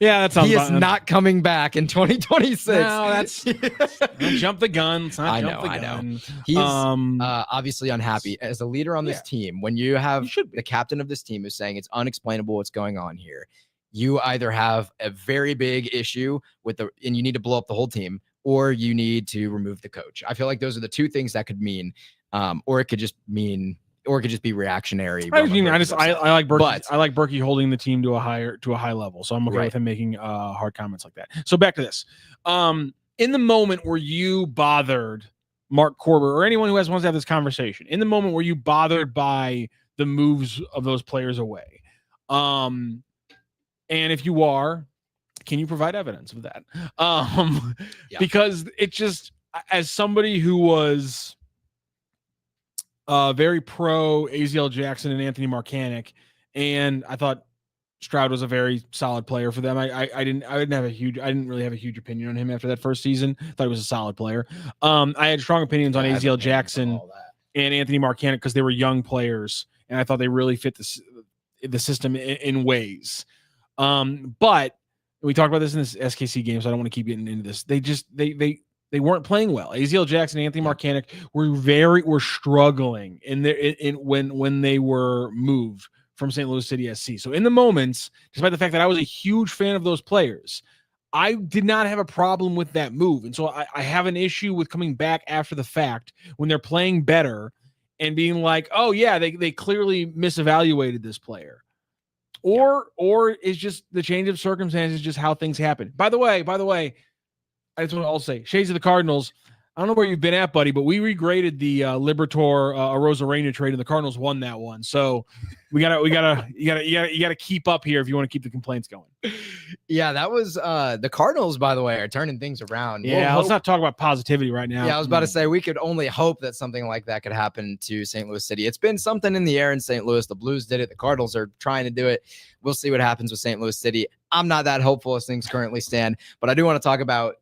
Yeah, that sounds. He is not coming back in 2026. No, that's don't jump the gun. Let's not jump the gun. He's obviously unhappy as a leader on this team. When you have the captain of this team is saying it's unexplainable what's going on here, you either have a very big issue and you need to blow up the whole team, or you need to remove the coach. I feel like those are the two things that could mean, or it could just be reactionary. I like Berkey. But I like Berkey holding the team to a high level. So I'm okay with him making hard comments like that. So back to this. In the moment where you bothered Mark Korber or anyone who wants to have this conversation, in the moment where you bothered by the moves of those players away, and if you are, can you provide evidence of that? Because it just, as somebody who was very pro AZL Jackson and Anthony Marcanic, and I thought Stroud was a very solid player for them. I didn't really have a huge opinion on him after that first season. Thought he was a solid player. I had strong opinions on AZL Jackson and Anthony Marcanic because they were young players, and I thought they really fit the system in ways. But we talked about this in this SKC game, so I don't want to keep getting into this. They weren't playing well. AZL Jackson and Anthony Marcanic were struggling when they were moved from St. Louis City SC. So in the moments, despite the fact that I was a huge fan of those players, I did not have a problem with that move. And so I have an issue with coming back after the fact when they're playing better and being like, oh yeah, they clearly misevaluated this player. Or is just the change of circumstances just how things happen. By the way, I just want to also say, shades of the Cardinals. I don't know where you've been at, buddy, but we regraded the Libertor Arozarena trade, and the Cardinals won that one. So you gotta keep up here if you want to keep the complaints going. Yeah, that was the Cardinals, by the way, are turning things around. Yeah, let's not talk about positivity right now. Yeah, I was about to say we could only hope that something like that could happen to St. Louis City. It's been something in the air in St. Louis. The Blues did it. The Cardinals are trying to do it. We'll see what happens with St. Louis City. I'm not that hopeful as things currently stand, but I do want to talk about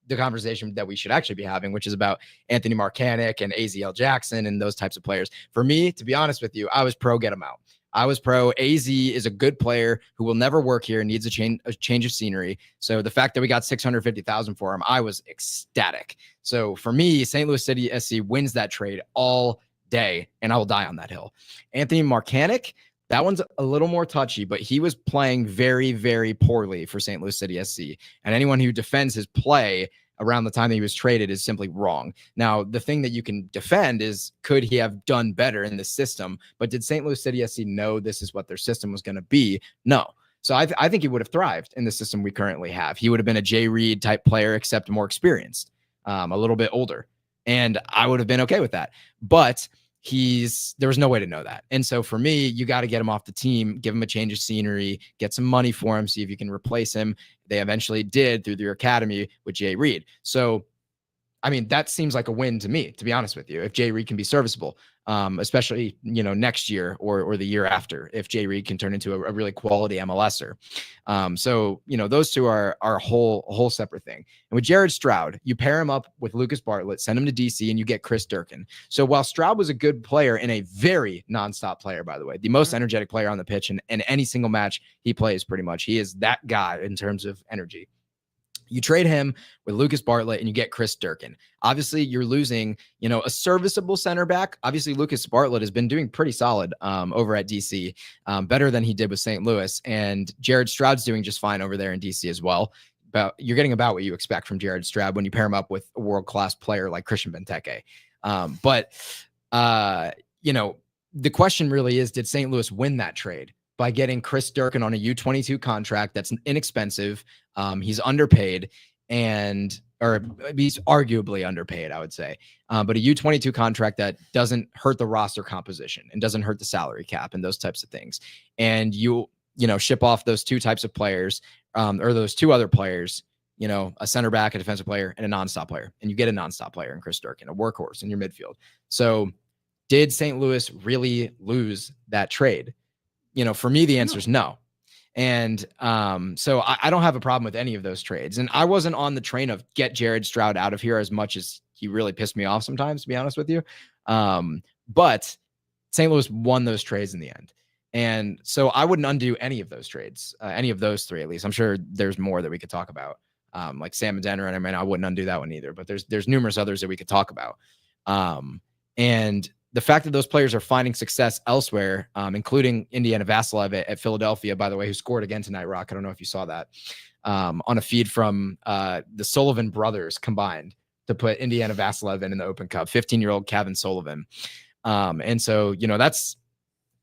the conversation that we should actually be having, which is about Anthony Marcanic and AZL Jackson and those types of players. For me, to be honest with you, I was pro get him out. I was pro AZ is a good player who will never work here, needs a change of scenery. So the fact that we got $650,000 for him, I was ecstatic. So for me, St. Louis City SC wins that trade all day, and I will die on that hill. Anthony Marcanic, that one's a little more touchy, but he was playing very, very poorly for St. Louis City SC. And anyone who defends his play around the time that he was traded is simply wrong. Now, the thing that you can defend is, could he have done better in the system? But did St. Louis City SC know this is what their system was going to be? No. So I think he would have thrived in the system we currently have. He would have been a Jay Reed type player, except more experienced, a little bit older. And I would have been okay with that. But there was no way to know that. And so for me, you got to get him off the team, give him a change of scenery, get some money for him, see if you can replace him. They eventually did through their academy with Jay Reed. So, I mean, that seems like a win to me, to be honest with you, if Jay Reed can be serviceable, especially, next year or the year after, if Jay Reed can turn into a really quality MLSer. So, those two are a whole separate thing. And with Jared Stroud, you pair him up with Lucas Bartlett, send him to DC, and you get Chris Durkin. So while Stroud was a good player and a very nonstop player, by the way, the most energetic player on the pitch in any single match he plays, pretty much, he is that guy in terms of energy. You trade him with Lucas Bartlett and you get Chris Durkin. Obviously, you're losing, a serviceable center back. Obviously, Lucas Bartlett has been doing pretty solid over at DC, better than he did with St. Louis. And Jared Stroud's doing just fine over there in DC as well. But you're getting about what you expect from Jared Stroud when you pair him up with a world-class player like Christian Benteke. The question really is, did St. Louis win that trade by getting Chris Durkin on a U22 contract that's inexpensive? He's underpaid or he's arguably underpaid, I would say. But a U22 contract that doesn't hurt the roster composition and doesn't hurt the salary cap and those types of things. And you ship off those two types of players, or those two other players, a center back, a defensive player, and a nonstop player. And you get a nonstop player in Chris Durkin, a workhorse in your midfield. So did St. Louis really lose that trade? For me, the answer is no. And so I don't have a problem with any of those trades. And I wasn't on the train of get Jared Stroud out of here as much as he really pissed me off sometimes, to be honest with you. But St. Louis won those trades in the end. And so I wouldn't undo any of those trades, any of those three at least. I'm sure there's more that we could talk about, like Sam Adeniran. I wouldn't undo that one either. But there's numerous others that we could talk about. And the fact that those players are finding success elsewhere, including Indiana Vassilev at Philadelphia, by the way, who scored again tonight, Rock. I don't know if you saw that, on a feed from the Sullivan brothers combined to put Indiana Vassilev in the Open Cup, 15-year-old Kevin Sullivan. And so,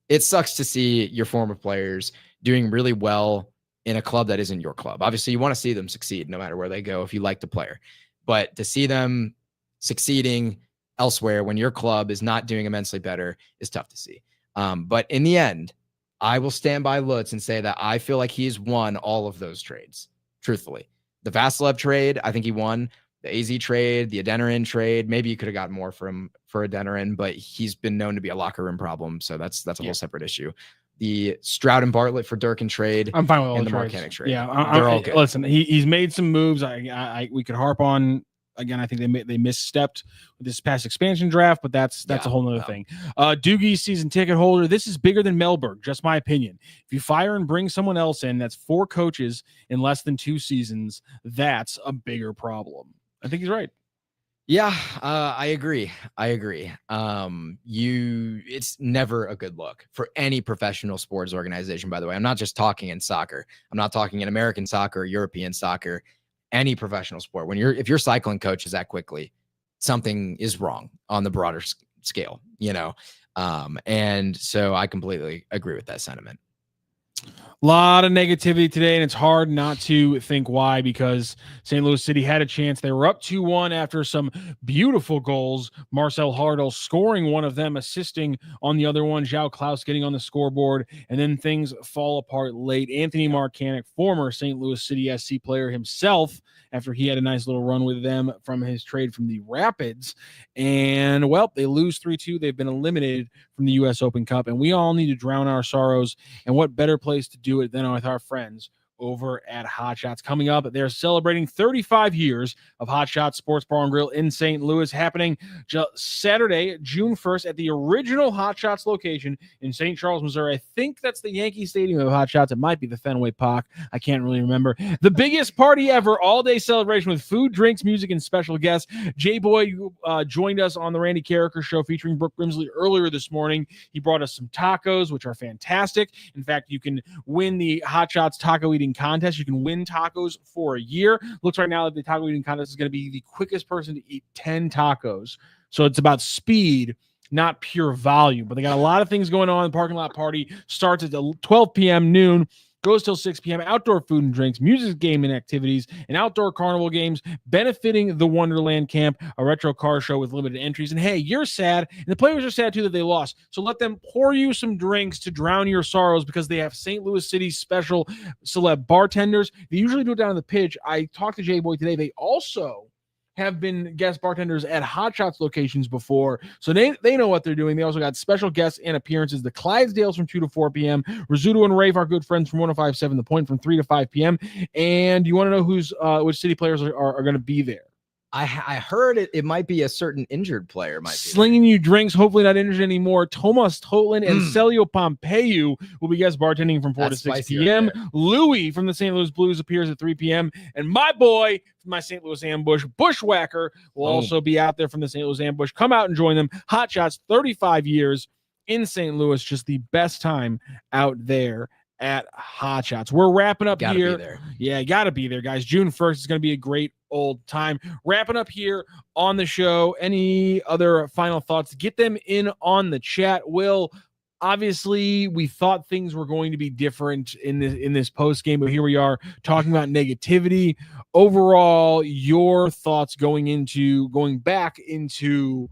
it sucks to see your former players doing really well in a club that isn't your club. Obviously, you want to see them succeed no matter where they go if you like the player. But to see them succeeding elsewhere when your club is not doing immensely better is tough to see. But in the end, I will stand by Lutz and say that I feel like he's won all of those trades, truthfully. The Vassilev trade, I think he won. The AZ trade, the Adeniran trade, maybe you could have gotten more for Adeniran, but he's been known to be a locker room problem, so that's a whole separate issue. The Stroud and Bartlett for Durkin trade, I'm fine with all and the Marcanic trade. Yeah, they're all good. Listen, he's made some moves. We could harp on. Again, I think they misstepped with this past expansion draft, but that's a whole nother thing. Doogie, season ticket holder. This is bigger than Melberg, just my opinion. If you fire and bring someone else in, that's 4 coaches in less than 2 seasons. That's a bigger problem. I think he's right. Yeah, I agree. It's never a good look for any professional sports organization, by the way. I'm not just talking in soccer. I'm not talking in American soccer or European soccer. Any professional sport, if your cycling coaches that quickly, something is wrong on the broader scale, and so I completely agree with that sentiment. A lot of negativity today, and it's hard not to think why, because St. Louis City had a chance. They were up 2-1 after some beautiful goals. Marcel Hardel scoring one of them, assisting on the other one. João Klaus getting on the scoreboard, and then things fall apart late. Anthony Marcanic, former St. Louis City SC player himself, after he had a nice little run with them from his trade from the Rapids. And, well, they lose 3-2. They've been eliminated from the U.S. Open Cup, and we all need to drown our sorrows. And what better place to do it than with our friends over at Hot Shots. Coming up, they're celebrating 35 years of Hot Shots Sports Bar and Grill in St. Louis, happening Saturday, June 1st at the original Hot Shots location in St. Charles, Missouri. I think that's the Yankee Stadium of Hot Shots. It might be the Fenway Park. I can't really remember. The biggest party ever, all-day celebration with food, drinks, music, and special guests. J-Boy joined us on the Randy Carricker Show featuring Brooke Grimsley earlier this morning. He brought us some tacos, which are fantastic. In fact, you can win the Hot Shots taco eating contest. You can win tacos for a year. Looks right now that the taco eating contest is going to be the quickest person to eat 10 tacos. So it's about speed, not pure volume. But they got a lot of things going on. The parking lot party starts at 12 p.m. noon. Goes till 6 p.m. Outdoor food and drinks, music, gaming activities, and outdoor carnival games benefiting the Wonderland Camp, a retro car show with limited entries. And hey, you're sad, and the players are sad too that they lost. So let them pour you some drinks to drown your sorrows because they have St. Louis City's special celeb bartenders. They usually do it down in the pitch. I talked to Jay Boy today. They also have been guest bartenders at Hot Shots locations before, so they know what they're doing. They also got special guests and appearances. The Clydesdales from 2 to 4 p.m. Rizzuto and Rafe, our good friends from 105.7 The Point, from 3 to 5 p.m. And you want to know which City players are going to be there? I heard it might be a certain injured player. Might be slinging you drinks, hopefully not injured anymore. Tomas Totland and Celio Pompeu will be guest bartending from 4 to 6 p.m. Right, Louis from the St. Louis Blues appears at 3 p.m. And my boy from my St. Louis Ambush, Bushwhacker, will also be out there from the St. Louis Ambush. Come out and join them. Hot Shots, 35 years in St. Louis. Just the best time out there at Hot Shots. We're wrapping up here. Be there. Yeah, gotta be there, guys. June 1st is going to be a great old time. Wrapping up here on the show. Any other final thoughts? Get them in on the chat. Will, obviously, we thought things were going to be different in this post game, but here we are talking about negativity. Overall, your thoughts going back into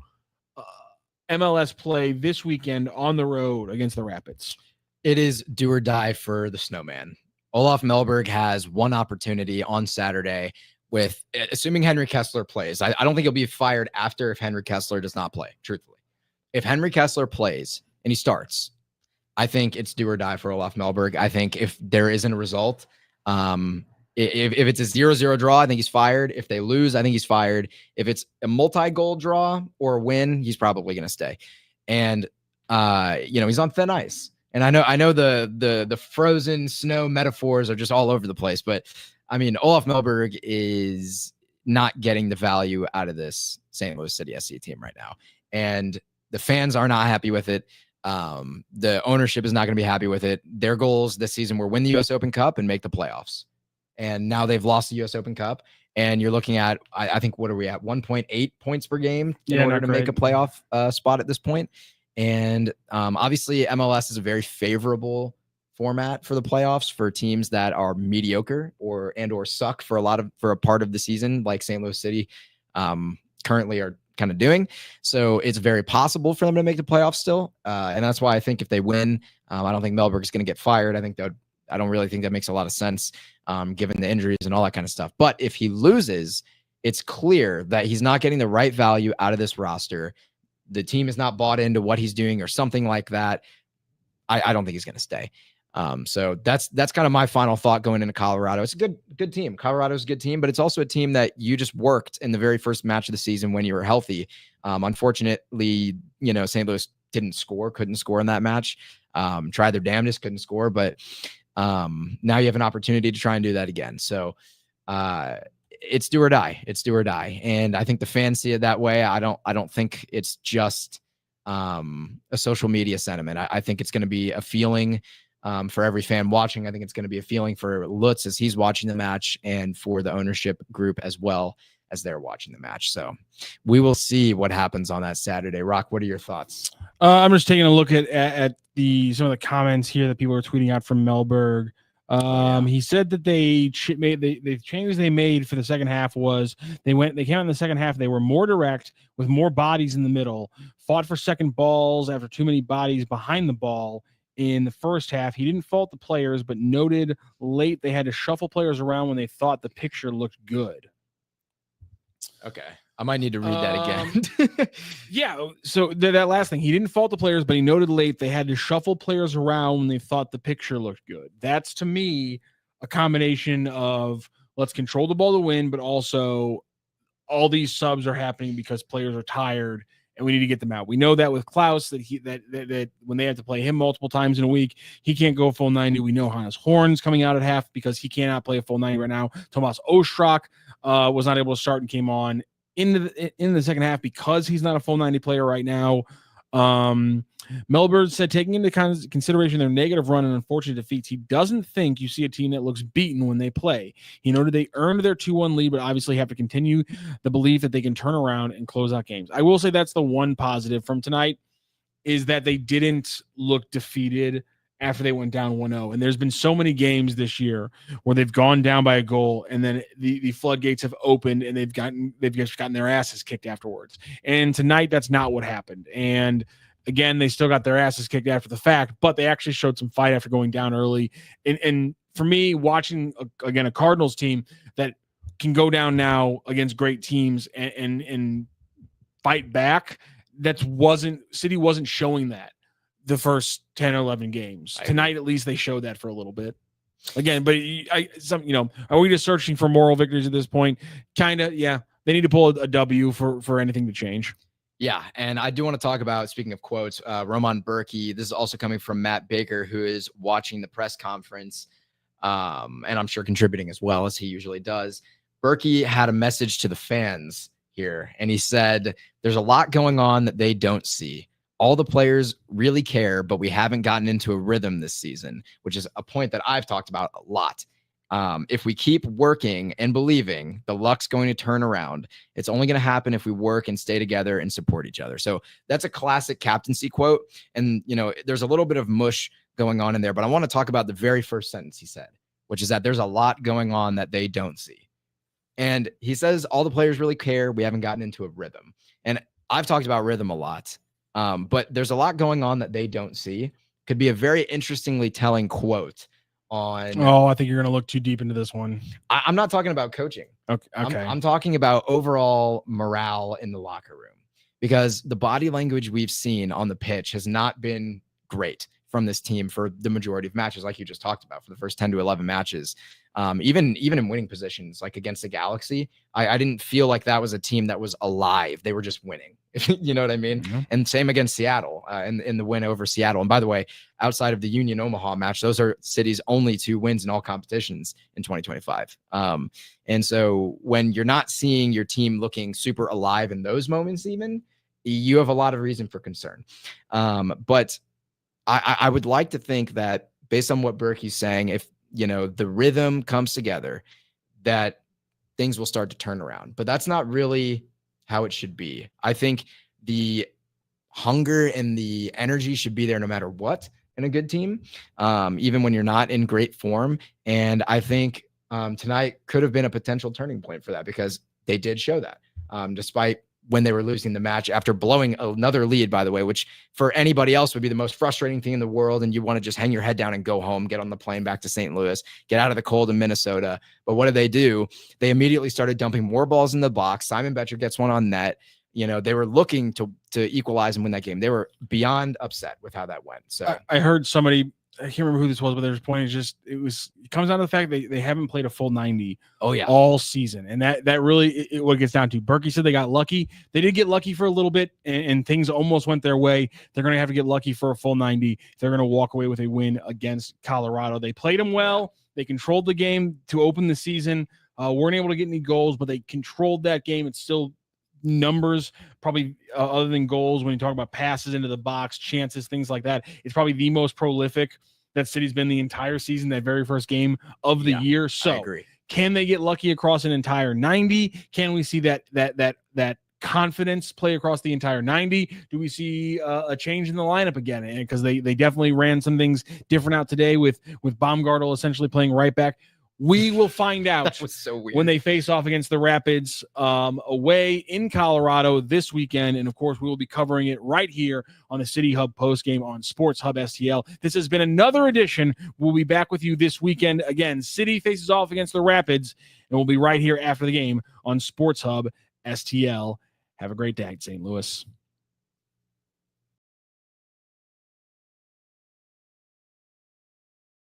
MLS play this weekend on the road against the Rapids. It is do or die for the Snowman. Olaf Melberg has one opportunity on Saturday with, assuming Henry Kessler plays. I don't think he'll be fired after if Henry Kessler does not play, truthfully. If Henry Kessler plays and he starts, I think it's do or die for Olaf Melberg. I think if there isn't a result, if it's a 0-0 draw, I think he's fired. If they lose, I think he's fired. If it's a multi-goal draw or a win, he's probably going to stay. And, he's on thin ice. And I know the frozen snow metaphors are just all over the place, but I mean, Olaf Melberg is not getting the value out of this St. Louis City SC team right now. And the fans are not happy with it. The ownership is not going to be happy with it. Their goals this season were win the U.S. Open Cup and make the playoffs. And now they've lost the U.S. Open Cup. And you're looking at, I think, what are we at? 1.8 points per game in order to make a playoff spot at this point. And obviously, MLS is a very favorable format for the playoffs for teams that are mediocre or suck for a part of the season, like St. Louis City currently are kind of doing. So it's very possible for them to make the playoffs still. And that's why I think if they win, I don't think Melberg is going to get fired. I don't really think that makes a lot of sense given the injuries and all that kind of stuff. But if he loses, it's clear that he's not getting the right value out of this roster. The team is not bought into what he's doing or something like that. I don't think he's going to stay. So that's kind of my final thought going into Colorado. It's a good team. Colorado's a good team, but it's also a team that you just worked in the very first match of the season when you were healthy. Unfortunately, St. Louis couldn't score in that match. Tried their damnedest, couldn't score, but now you have an opportunity to try and do that again. So it's do or die. It's do or die. And I think the fans see it that way. I don't think it's just a social media sentiment. I think it's going to be a feeling for every fan watching. I think it's going to be a feeling for Lutz as he's watching the match and for the ownership group as well as they're watching the match. So we will see what happens on that Saturday. Rock, what are your thoughts? I'm just taking a look at some of the comments here that people are tweeting out from Melberg. He said that the changes they made for the second half was they came out in the second half. They were more direct with more bodies in the middle, fought for second balls after too many bodies behind the ball in the first half. He didn't fault the players, but noted late they had to shuffle players around when they thought the picture looked good. Okay. I might need to read that again. Yeah. So that last thing, he didn't fault the players, but he noted late they had to shuffle players around when they thought the picture looked good. That's, to me, a combination of let's control the ball to win, but also all these subs are happening because players are tired and we need to get them out. We know that with Klaus, that when they have to play him multiple times in a week, he can't go full 90. We know Hannes Horn's coming out at half because he cannot play a full 90 right now. Tomas Ostrak was not able to start and came on in the second half because he's not a full 90 player right now. Melberg said, taking into consideration their negative run and unfortunate defeats, he doesn't think you see a team that looks beaten when they play. He noted they earned their 2-1 lead, but obviously have to continue the belief that they can turn around and close out games. I will say that's the one positive from tonight is that they didn't look defeated after they went down 1-0. And there's been so many games this year where they've gone down by a goal and then the floodgates have opened and they've just gotten their asses kicked afterwards. And tonight, that's not what happened. And again, they still got their asses kicked after the fact, but they actually showed some fight after going down early. And for me, watching, again, a Cardinals team that can go down now against great teams and fight back, City wasn't showing that the first 10 or 11 games. Tonight, at least, they showed that for a little bit. Again, but are we just searching for moral victories at this point? Kind of, yeah. They need to pull a W for anything to change. Yeah, and I do want to talk about, speaking of quotes, Roman Berkey. This is also coming from Matt Baker, who is watching the press conference, and I'm sure contributing as well, as he usually does. Berkey had a message to the fans here, and he said, there's a lot going on that they don't see. All the players really care, but we haven't gotten into a rhythm this season, which is a point that I've talked about a lot. If we keep working and believing, the luck's going to turn around. It's only going to happen if we work and stay together and support each other. So that's a classic captaincy quote. And, there's a little bit of mush going on in there, but I want to talk about the very first sentence he said, which is that there's a lot going on that they don't see. And he says, all the players really care. We haven't gotten into a rhythm. And I've talked about rhythm a lot. But there's a lot going on that they don't see. Could be a very interestingly telling quote on. Oh, I think you're going to look too deep into this one. I'm not talking about coaching. Okay. I'm talking about overall morale in the locker room, because the body language we've seen on the pitch has not been great from this team for the majority of matches, like you just talked about, for the first 10 to 11 matches. Even in winning positions, like against the Galaxy, I didn't feel like that was a team that was alive. They were just winning. You know what I mean? Mm-hmm. And same against Seattle in the win over Seattle. And by the way, outside of the Union Omaha match, those are City's only 2 wins in all competitions in 2025. And so when you're not seeing your team looking super alive in those moments, even, you have a lot of reason for concern. But I would like to think that, based on what Berkey's saying, if the rhythm comes together, that things will start to turn around. But that's not really how it should be. I think the hunger and the energy should be there no matter what in a good team, even when you're not in great form. And I think tonight could have been a potential turning point for that, because they did show that, despite when they were losing the match after blowing another lead, by the way, which for anybody else would be the most frustrating thing in the world. And you want to just hang your head down and go home, get on the plane back to St. Louis, get out of the cold in Minnesota. But what do? They immediately started dumping more balls in the box. Simon Betcher gets one on net. They were looking to equalize and win that game. They were beyond upset with how that went. So I heard somebody, I can't remember who this was, but there's a point. It comes down to the fact they haven't played a full 90 all season. And that really what it gets down to. Berkey said they got lucky. They did get lucky for a little bit, and things almost went their way. They're going to have to get lucky for a full 90. They're going to walk away with a win against Colorado. They played them well. They controlled the game to open the season. Weren't able to get any goals, but they controlled that game. It's still numbers, probably other than goals, when you talk about passes into the box, chances, things like that. It's probably the most prolific that City's been the entire season, that very first game of the year. So I agree. Can they get lucky across an entire 90? Can we see that confidence play across the entire 90? Do we see a change in the lineup again? Because they definitely ran some things different out today with Baumgartel essentially playing right back. We will find out that was so weird. When they face off against the Rapids away in Colorado this weekend. And, of course, we will be covering it right here on the City Hub postgame on Sports Hub STL. This has been another edition. We'll be back with you this weekend. Again, City faces off against the Rapids, and we'll be right here after the game on Sports Hub STL. Have a great day, St. Louis.